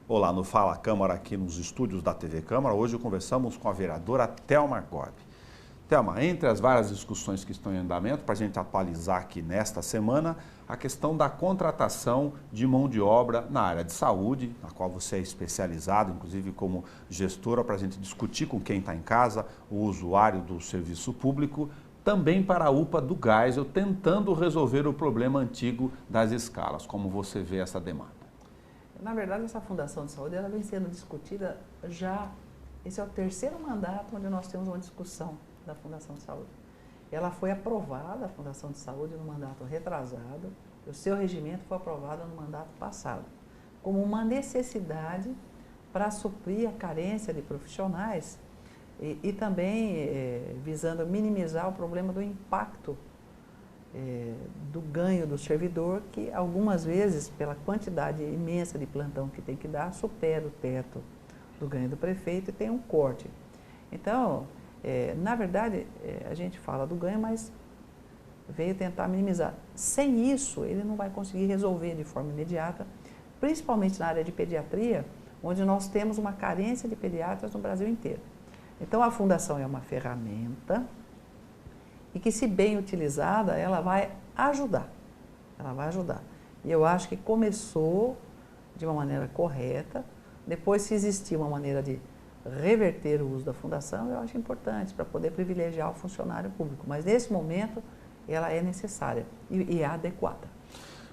Olá, no Fala Câmara, aqui nos estúdios da TV Câmara. Hoje conversamos com a vereadora Thelma Gorbi. Thelma, entre as várias discussões que estão em andamento, para a gente atualizar aqui nesta semana, a questão da contratação de mão de obra na área de saúde, na qual você é especializado, inclusive como gestora, para a gente discutir com quem está em casa, o usuário do serviço público, também para a UPA do Geisel, tentando resolver o problema antigo das escalas. Como você vê essa demanda? Na verdade, essa Fundação de Saúde ela vem sendo discutida já, esse é o terceiro mandato onde nós temos uma discussão da Fundação de Saúde. Ela foi aprovada, a Fundação de Saúde, no mandato retrasado, e o seu regimento foi aprovado no mandato passado, como uma necessidade para suprir a carência de profissionais e também visando minimizar o problema do impacto do ganho do servidor, que algumas vezes, pela quantidade imensa de plantão que tem que dar, supera o teto do ganho do prefeito e tem um corte. Então, na verdade, a gente fala do ganho, mas veio tentar minimizar. Sem isso, ele não vai conseguir resolver de forma imediata, principalmente na área de pediatria, onde nós temos uma carência de pediatras no Brasil inteiro. Então, a Fundação é uma ferramenta e que, se bem utilizada, ela vai ajudar. Ela vai ajudar. E eu acho que começou de uma maneira correta. Depois, se existir uma maneira de reverter o uso da fundação, eu acho importante para poder privilegiar o funcionário público. Mas, nesse momento, ela é necessária e é adequada.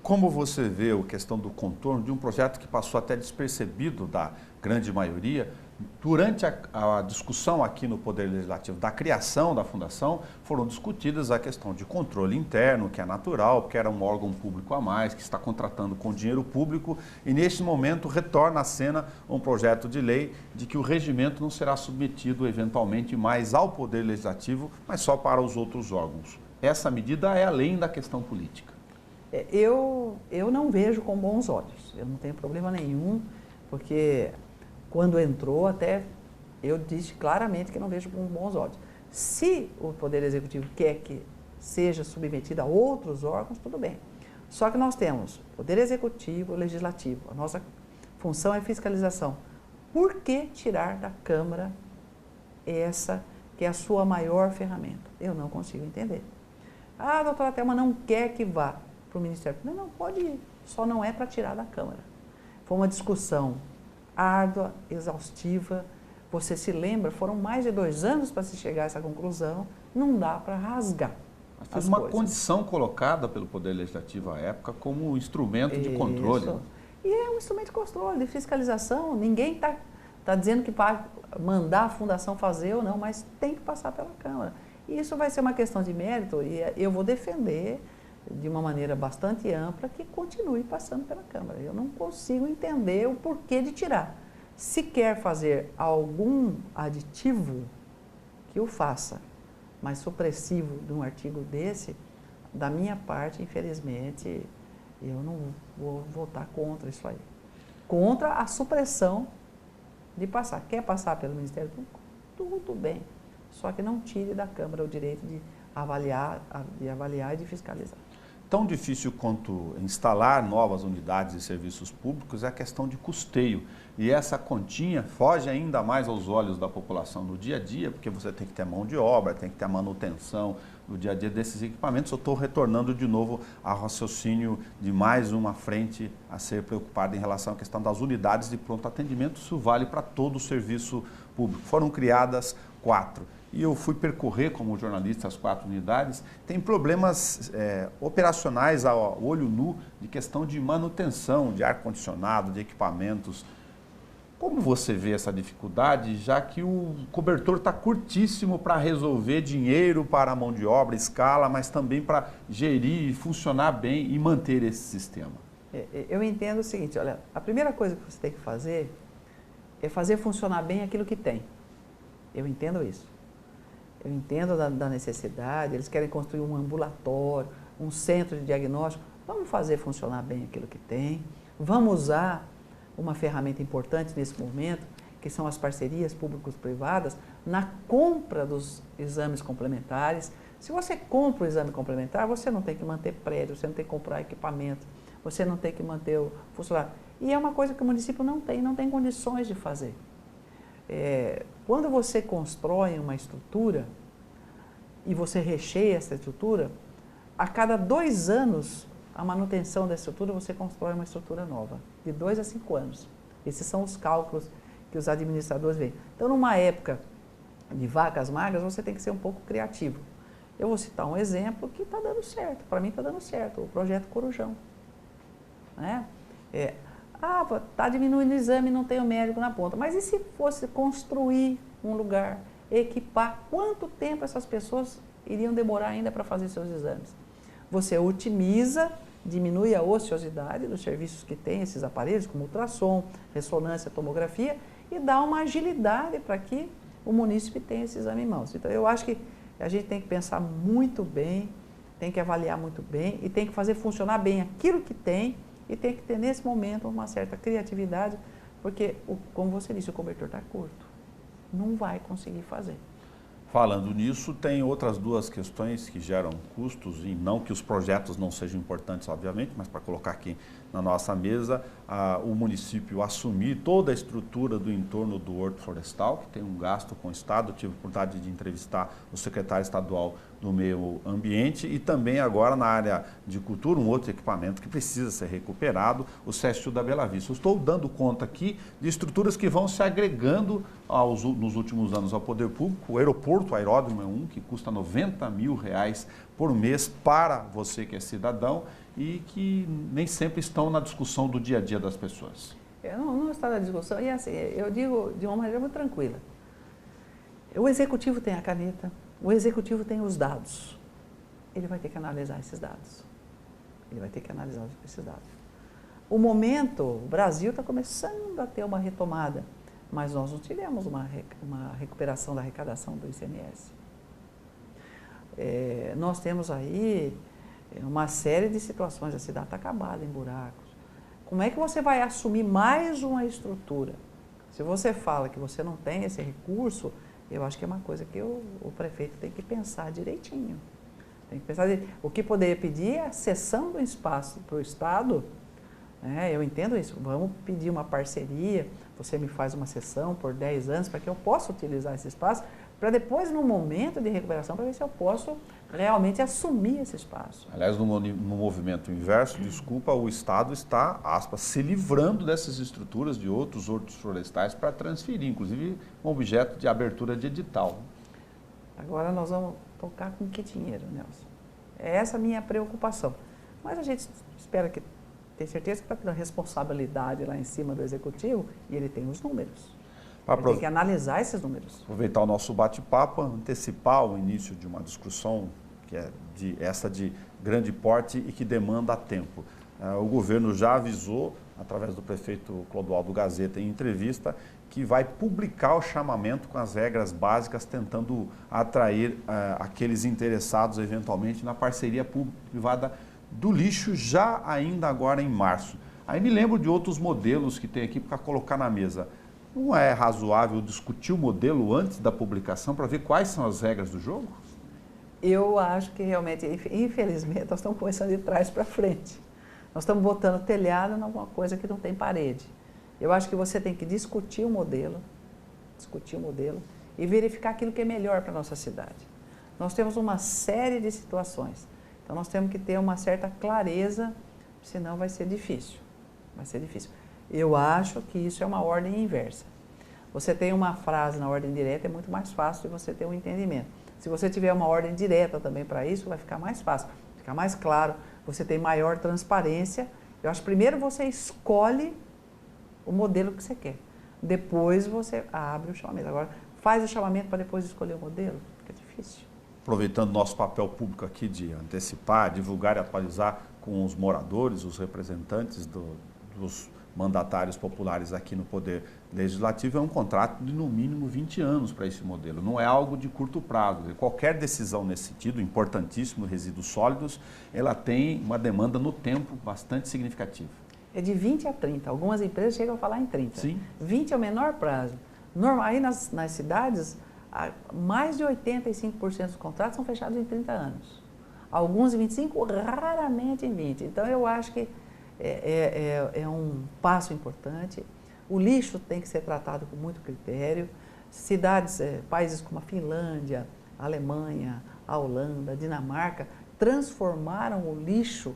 Como você vê a questão do contorno de um projeto que passou até despercebido da grande maioria? Durante a discussão aqui no Poder Legislativo da criação da Fundação, foram discutidas a questão de controle interno, que é natural, porque era um órgão público a mais, que está contratando com dinheiro público, e neste momento retorna à cena um projeto de lei de que o regimento não será submetido eventualmente mais ao Poder Legislativo, mas só para os outros órgãos. Essa medida é além da questão política. Eu não vejo com bons olhos, eu não tenho problema nenhum, porque quando entrou até eu disse claramente que não vejo com bons olhos. Se o Poder Executivo quer que seja submetido a outros órgãos, tudo bem. Só que nós temos Poder Executivo, Legislativo, a nossa função é fiscalização. Por que tirar da Câmara essa que é a sua maior ferramenta? Eu não consigo entender. Ah, a doutora Thelma não quer que vá para o Ministério. Não, pode ir, só não é para tirar da Câmara. Foi uma discussão árdua, exaustiva. Você se lembra, foram mais de 2 anos para se chegar a essa conclusão, não dá para rasgar. Foi uma condição colocada pelo Poder Legislativo à época como instrumento de controle. Né? E é um instrumento de controle, de fiscalização. Ninguém está dizendo que vai mandar a Fundação fazer ou não, mas tem que passar pela Câmara. E isso vai ser uma questão de mérito e eu vou defender de uma maneira bastante ampla que continue passando pela Câmara. Eu não consigo entender o porquê de tirar. Se quer fazer algum aditivo, que o faça, mas supressivo de um artigo desse, da minha parte, infelizmente, eu não vou votar contra isso aí. Contra a supressão de passar. Quer passar pelo Ministério Público? Tudo bem. Só que não tire da Câmara o direito de avaliar e de fiscalizar. Tão difícil quanto instalar novas unidades e serviços públicos é a questão de custeio. E essa continha foge ainda mais aos olhos da população no dia a dia, porque você tem que ter mão de obra, tem que ter a manutenção no dia a dia desses equipamentos. Eu estou retornando de novo ao raciocínio de mais uma frente a ser preocupada em relação à questão das unidades de pronto atendimento. Isso vale para todo o serviço público. Foram criadas 4. E eu fui percorrer como jornalista as 4 unidades, tem problemas operacionais ao olho nu de questão de manutenção, de ar-condicionado, de equipamentos. Como você vê essa dificuldade, já que o cobertor está curtíssimo para resolver dinheiro para a mão de obra, escala, mas também para gerir, funcionar bem e manter esse sistema? Eu entendo o seguinte, olha, a primeira coisa que você tem que fazer é fazer funcionar bem aquilo que tem. Eu entendo isso. Eu entendo da necessidade, eles querem construir um ambulatório, um centro de diagnóstico. Vamos fazer funcionar bem aquilo que tem. Vamos usar uma ferramenta importante nesse momento, que são as parcerias públicos-privadas, na compra dos exames complementares. Se você compra o exame complementar, você não tem que manter prédio, você não tem que comprar equipamento. você não ter que manter o funcionário. E é uma coisa que o município não tem condições de fazer. Quando você constrói uma estrutura e você recheia essa estrutura, a cada 2 anos, a manutenção da estrutura, você constrói uma estrutura nova, de 2 a 5 anos. Esses são os cálculos que os administradores veem. Então, numa época de vacas magras, você tem que ser um pouco criativo. Eu vou citar um exemplo que está dando certo, para mim está dando certo, o projeto Corujão. Né? Está diminuindo o exame, não tem o médico na ponta. Mas e se fosse construir um lugar, equipar, quanto tempo essas pessoas iriam demorar ainda para fazer seus exames? Você otimiza, diminui a ociosidade dos serviços que tem esses aparelhos, como ultrassom, ressonância, tomografia, e dá uma agilidade para que o munícipe tenha esse exame em mãos. Então, eu acho que a gente tem que pensar muito bem, tem que avaliar muito bem e tem que fazer funcionar bem aquilo que tem e tem que ter, nesse momento, uma certa criatividade, porque, como você disse, o cobertor está curto. Não vai conseguir fazer. Falando nisso, tem outras 2 questões que geram custos, e não que os projetos não sejam importantes, obviamente, mas para colocar aqui na nossa mesa, o município assumir toda a estrutura do entorno do Horto Florestal, que tem um gasto com o Estado. Eu tive a oportunidade de entrevistar o secretário estadual do Meio Ambiente e também agora na área de cultura, um outro equipamento que precisa ser recuperado, o CESTU da Bela Vista. Eu estou dando conta aqui de estruturas que vão se agregando nos últimos anos ao poder público. O aeroporto, o aeródromo é um, que custa R$90 mil por mês para você que é cidadão e que nem sempre estão na discussão do dia a dia das pessoas. Não está na discussão, e assim, eu digo de uma maneira muito tranquila. O executivo tem a caneta, o executivo tem os dados. Ele vai ter que analisar esses dados. O Brasil está começando a ter uma retomada, mas nós não tivemos uma recuperação da arrecadação do ICMS. Nós temos aí uma série de situações, a cidade está acabada em buracos. Como é que você vai assumir mais uma estrutura? Se você fala que você não tem esse recurso, eu acho que é uma coisa que o prefeito tem que pensar direitinho. O que poderia pedir é a cessão do espaço para o Estado. Eu entendo isso, vamos pedir uma parceria, você me faz uma cessão por 10 anos para que eu possa utilizar esse espaço, para depois, no momento de recuperação, para ver se eu posso realmente assumir esse espaço. Aliás, no movimento inverso, o Estado está, aspas, se livrando dessas estruturas de outros hortos florestais para transferir, inclusive um objeto de abertura de edital. Agora nós vamos tocar com que dinheiro, Nelson? É essa a minha preocupação. Mas a gente espera que, tem certeza que está tendo responsabilidade lá em cima do Executivo e ele tem os números. Ele tem que analisar esses números. Aproveitar o nosso bate-papo, antecipar o início de uma discussão que é de grande porte e que demanda tempo. O governo já avisou, através do prefeito Clodoaldo Gazeta, em entrevista, que vai publicar o chamamento com as regras básicas, tentando atrair aqueles interessados, eventualmente, na parceria público-privada do lixo, já ainda agora em março. Aí me lembro de outros modelos que tem aqui para colocar na mesa. Não é razoável discutir o modelo antes da publicação para ver quais são as regras do jogo? Eu acho que realmente, infelizmente, nós estamos começando de trás para frente. Nós estamos botando telhado em alguma coisa que não tem parede. Eu acho que você tem que discutir o modelo e verificar aquilo que é melhor para a nossa cidade. Nós temos uma série de situações, então nós temos que ter uma certa clareza, senão vai ser difícil. Eu acho que isso é uma ordem inversa. Você tem uma frase na ordem direta, é muito mais fácil de você ter um entendimento. Se você tiver uma ordem direta também para isso, vai ficar mais fácil, ficar mais claro, você tem maior transparência. Eu acho que primeiro você escolhe o modelo que você quer, depois você abre o chamamento. Agora, faz o chamamento para depois escolher o modelo, fica difícil. Aproveitando nosso papel público aqui de antecipar, divulgar e atualizar com os moradores, os representantes dos mandatários populares aqui no Poder Legislativo, é um contrato de no mínimo 20 anos para esse modelo, não é algo de curto prazo. Qualquer decisão nesse sentido, importantíssimo, resíduos sólidos, ela tem uma demanda no tempo bastante significativa. É de 20 a 30, algumas empresas chegam a falar em 30. Sim. 20 é o menor prazo. Aí nas cidades, mais de 85% dos contratos são fechados em 30 anos. Alguns em 25, raramente em 20. Então eu acho que é um passo importante. O lixo tem que ser tratado com muito critério. Cidades, países como a Finlândia, a Alemanha, a Holanda, a Dinamarca, transformaram o lixo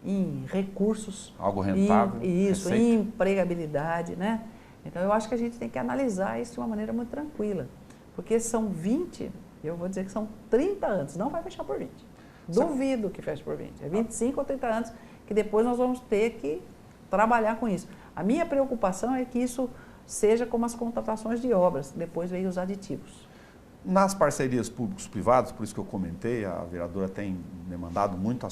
em recursos. Algo rentável. Isso, em empregabilidade, né? Então, eu acho que a gente tem que analisar isso de uma maneira muito tranquila. Porque são 20, eu vou dizer que são 30 anos, não vai fechar por 20. Duvido que feche por 20. É 25 ou 30 anos que depois nós vamos ter que trabalhar com isso. A minha preocupação é que isso seja como as contratações de obras, depois veio os aditivos. Nas parcerias públicos-privados, por isso que eu comentei, a vereadora tem demandado muita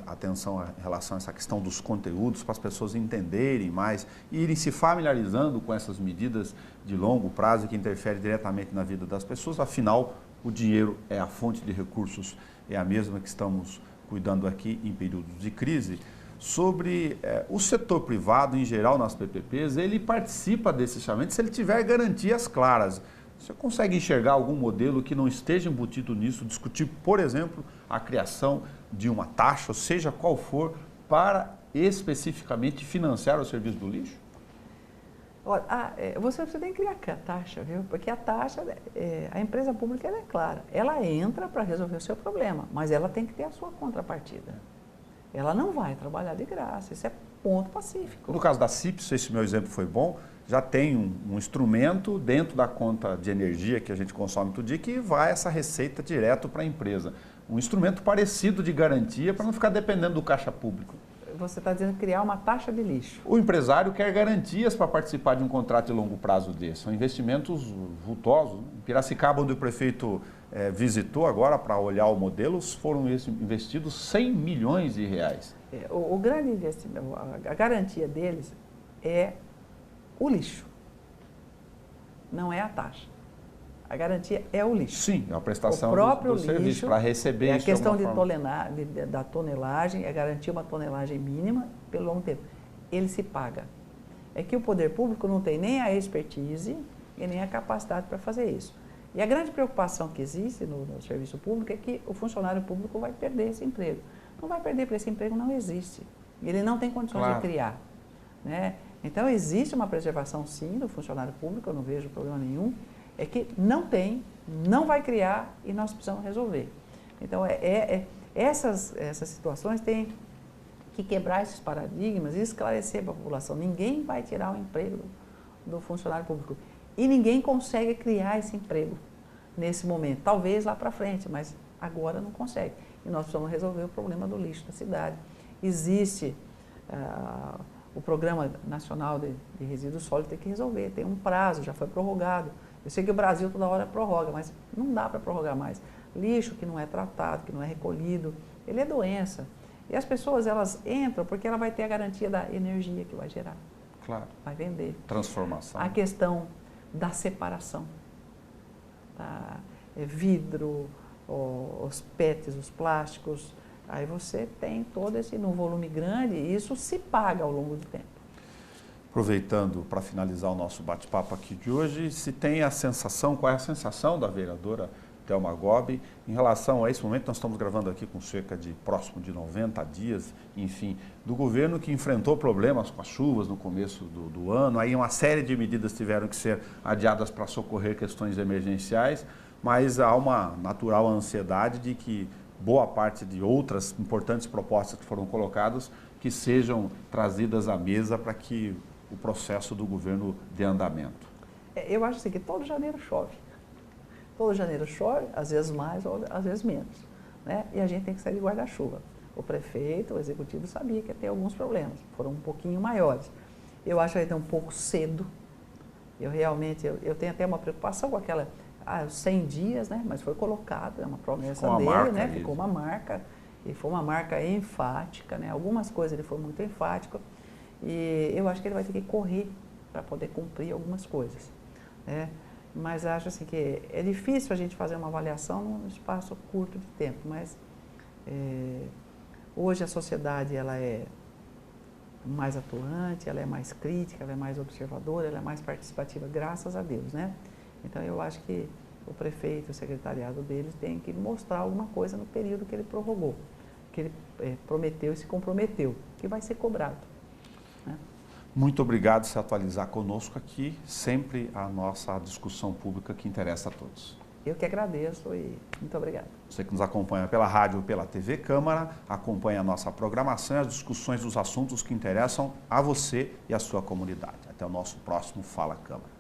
atenção em relação a essa questão dos conteúdos, para as pessoas entenderem mais e irem se familiarizando com essas medidas de longo prazo que interferem diretamente na vida das pessoas. Afinal, o dinheiro é a fonte de recursos, é a mesma que estamos cuidando aqui em períodos de crise. Sobre o setor privado, em geral, nas PPPs, ele participa desse chamamento se ele tiver garantias claras. Você consegue enxergar algum modelo que não esteja embutido nisso, discutir, por exemplo, a criação de uma taxa, seja qual for, para especificamente financiar o serviço do lixo? Olha, você tem que criar a taxa, viu? Porque a taxa, a empresa pública ela é clara, ela entra para resolver o seu problema, mas ela tem que ter a sua contrapartida. Ela não vai trabalhar de graça, isso é ponto pacífico. No caso da CIPS, esse meu exemplo foi bom, já tem um instrumento dentro da conta de energia que a gente consome todo dia que vai essa receita direto para a empresa. Um instrumento parecido de garantia para não ficar dependendo do caixa público. Você está dizendo criar uma taxa de lixo. O empresário quer garantias para participar de um contrato de longo prazo desse. São investimentos vultosos. Em Piracicaba, onde o prefeito visitou agora para olhar o modelo, foram investidos 100 milhões de reais. O grande investimento, a garantia deles é o lixo, não é a taxa. A garantia é o lixo. Sim, é a prestação do serviço para receber isso. É a questão da tonelagem, é garantir uma tonelagem mínima pelo longo tempo. Ele se paga. É que o poder público não tem nem a expertise e nem a capacidade para fazer isso. E a grande preocupação que existe no serviço público é que o funcionário público vai perder esse emprego. Não vai perder, porque esse emprego não existe. Ele não tem condições de criar, né? Então, existe uma preservação, sim, do funcionário público, eu não vejo problema nenhum, é que não tem, não vai criar e nós precisamos resolver. Então, essas situações têm que quebrar esses paradigmas e esclarecer para a população. Ninguém vai tirar o emprego do funcionário público e ninguém consegue criar esse emprego nesse momento. Talvez lá para frente, mas agora não consegue. E nós precisamos resolver o problema do lixo da cidade. Existe o Programa Nacional de Resíduos Sólidos, tem que resolver, tem um prazo, já foi prorrogado. Eu sei que o Brasil toda hora prorroga, mas não dá para prorrogar mais. Lixo que não é tratado, que não é recolhido, ele é doença. E as pessoas, elas entram porque ela vai ter a garantia da energia que vai gerar. Claro. Vai vender. Transformação. A questão da separação. Tá? Vidro, os PETs, os plásticos, aí você tem todo esse, num volume grande, e isso se paga ao longo do tempo. Aproveitando para finalizar o nosso bate-papo aqui de hoje, se tem a sensação, qual é a sensação da vereadora Thelma Gobbi em relação a esse momento? Nós estamos gravando aqui com cerca de próximo de 90 dias, enfim, do governo que enfrentou problemas com as chuvas no começo do ano, aí uma série de medidas tiveram que ser adiadas para socorrer questões emergenciais, mas há uma natural ansiedade de que boa parte de outras importantes propostas que foram colocadas que sejam trazidas à mesa para que o processo do governo dê andamento. Eu acho assim, que todo janeiro chove. Todo janeiro chove, às vezes mais ou às vezes menos, né? E a gente tem que sair de guarda-chuva. O prefeito, o executivo sabia que ia ter alguns problemas, foram um pouquinho maiores. Eu acho ainda um pouco cedo. Eu realmente, eu tenho até uma preocupação com aquela, os 100 dias, né? Mas foi colocado, é uma promessa dele, né? Ficou uma marca, e foi uma marca enfática, né? Algumas coisas ele foi muito enfático, e eu acho que ele vai ter que correr para poder cumprir algumas coisas, né? Mas acho assim que é difícil a gente fazer uma avaliação num espaço curto de tempo, mas hoje a sociedade ela é mais atuante, ela é mais crítica, ela é mais observadora, ela é mais participativa, graças a Deus, né? Então eu acho que o prefeito, o secretariado deles tem que mostrar alguma coisa no período que ele prorrogou, que ele prometeu e se comprometeu, que vai ser cobrado. Né? Muito obrigado por se atualizar conosco aqui, sempre a nossa discussão pública que interessa a todos. Eu que agradeço e muito obrigada. Você que nos acompanha pela rádio ou pela TV Câmara, acompanha a nossa programação e as discussões dos assuntos que interessam a você e a sua comunidade. Até o nosso próximo Fala Câmara.